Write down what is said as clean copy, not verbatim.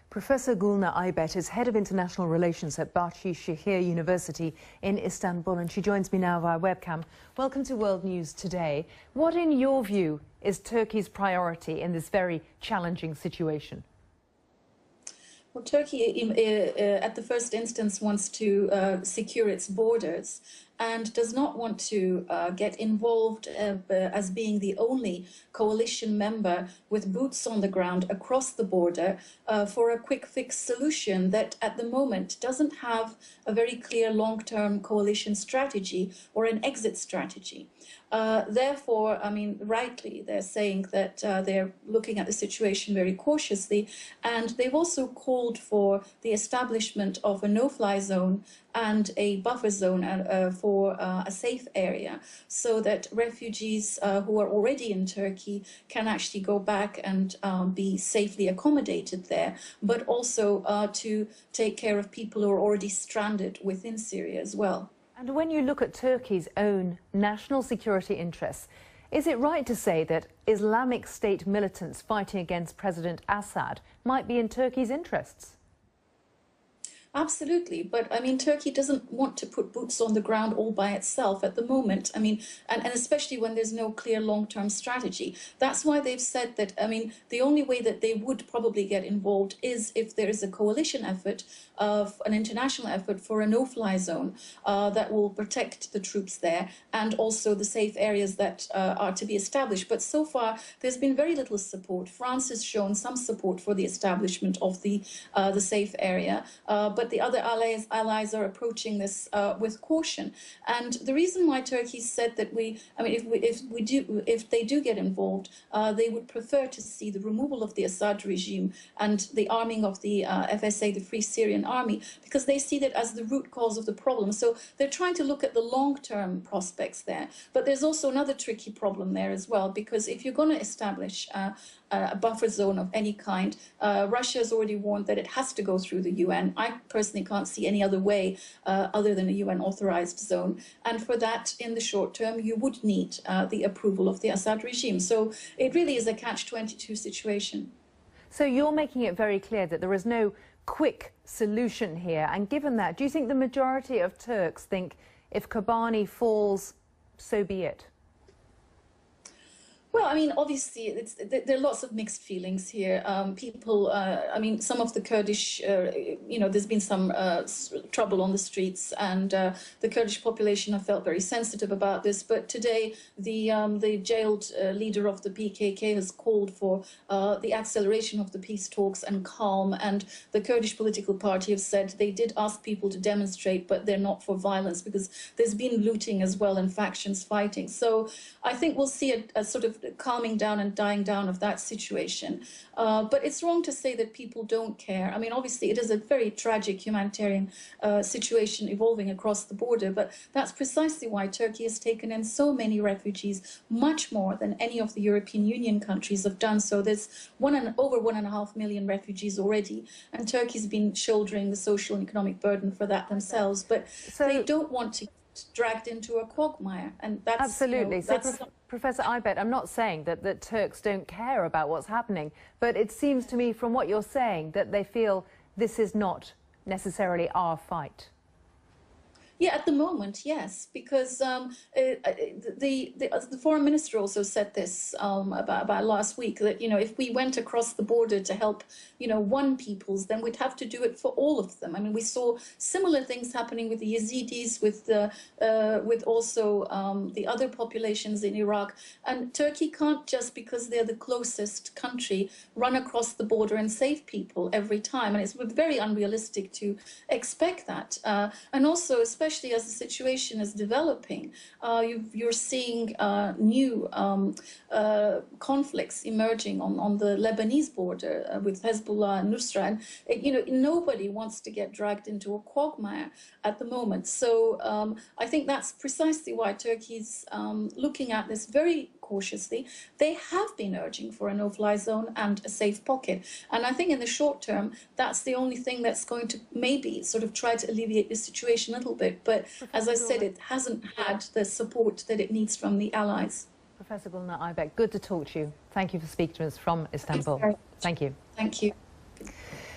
Professor Gulnaz Aybet is Head of International Relations at Bahçeşehir University in Istanbul, and she joins me now via webcam. Welcome to World News Today. What, in your view, is Turkey's priority in this very challenging situation? Well, Turkey, at the first instance, wants to secure its borders and does not want to get involved as being the only coalition member with boots on the ground across the border for a quick fix solution that at the moment doesn't have a very clear long-term coalition strategy or an exit strategy. Therefore, I mean, rightly, they're saying that they're looking at the situation very cautiously, and they've also called for the establishment of a no-fly zone and a buffer zone for a safe area, so that refugees who are already in Turkey can actually go back and be safely accommodated there, but also to take care of people who are already stranded within Syria as well. And when you look at Turkey's own national security interests, is it right to say that Islamic State militants fighting against President Assad might be in Turkey's interests? Absolutely, but I mean, Turkey doesn't want to put boots on the ground all by itself at the moment. I mean, and especially when there's no clear long-term strategy. That's why they've said that, I mean, the only way that they would probably get involved is if there is a coalition effort, of an international effort for a no-fly zone that will protect the troops there and also the safe areas that are to be established. But so far, there's been very little support. France has shown some support for the establishment of the safe area, but the other allies are approaching this with caution. And the reason why Turkey said that if they do get involved, they would prefer to see the removal of the Assad regime and the arming of the FSA, the Free Syrian Army, because they see that as the root cause of the problem. So they're trying to look at the long-term prospects there. But there's also another tricky problem there as well, because if you're going to establish a buffer zone of any kind, Russia has already warned that it has to go through the UN. I personally can't see any other way other than a UN-authorized zone. And for that, in the short term, you would need the approval of the Assad regime. So it really is a catch-22 situation. So you're making it very clear that there is no quick solution here. And given that, do you think the majority of Turks think if Kobani falls, so be it? Well, I mean, obviously, there are lots of mixed feelings here. People, I mean, some of the Kurdish, there's been some trouble on the streets, and the Kurdish population have felt very sensitive about this. But today, the jailed leader of the PKK has called for the acceleration of the peace talks and calm. And the Kurdish political party have said they did ask people to demonstrate, but they're not for violence, because there's been looting as well and factions fighting. So I think we'll see a sort of calming down and dying down of that situation. But it's wrong to say that people don't care. I mean, obviously, it is a very tragic humanitarian situation evolving across the border, but that's precisely why Turkey has taken in so many refugees, much more than any of the European Union countries have done so. There's over 1.5 million refugees already, and Turkey's been shouldering the social and economic burden for that themselves, but they don't want to dragged into a quagmire, and that's absolutely. Professor Aybet, I'm not saying that Turks don't care about what's happening, but it seems to me from what you're saying that they feel this is not necessarily our fight. Yeah, at the moment, yes, because the foreign minister also said this about last week, that, if we went across the border to help, one peoples, then we'd have to do it for all of them. I mean, we saw similar things happening with the Yazidis, with also the other populations in Iraq. And Turkey can't, just because they're the closest country, run across the border and save people every time. And it's very unrealistic to expect that. And also, especially as the situation is developing, you're seeing new conflicts emerging on the Lebanese border with Hezbollah and Nusra. And, nobody wants to get dragged into a quagmire at the moment. So I think that's precisely why Turkey's looking at this very cautiously. They have been urging for a no-fly zone and a safe pocket. And I think in the short term, that's the only thing that's going to maybe sort of try to alleviate the situation a little bit. But as I said, it hasn't had the support that it needs from the allies. Professor Gulnaz Aybet, good to talk to you. Thank you for speaking to us from Istanbul. Thank you. Thank you.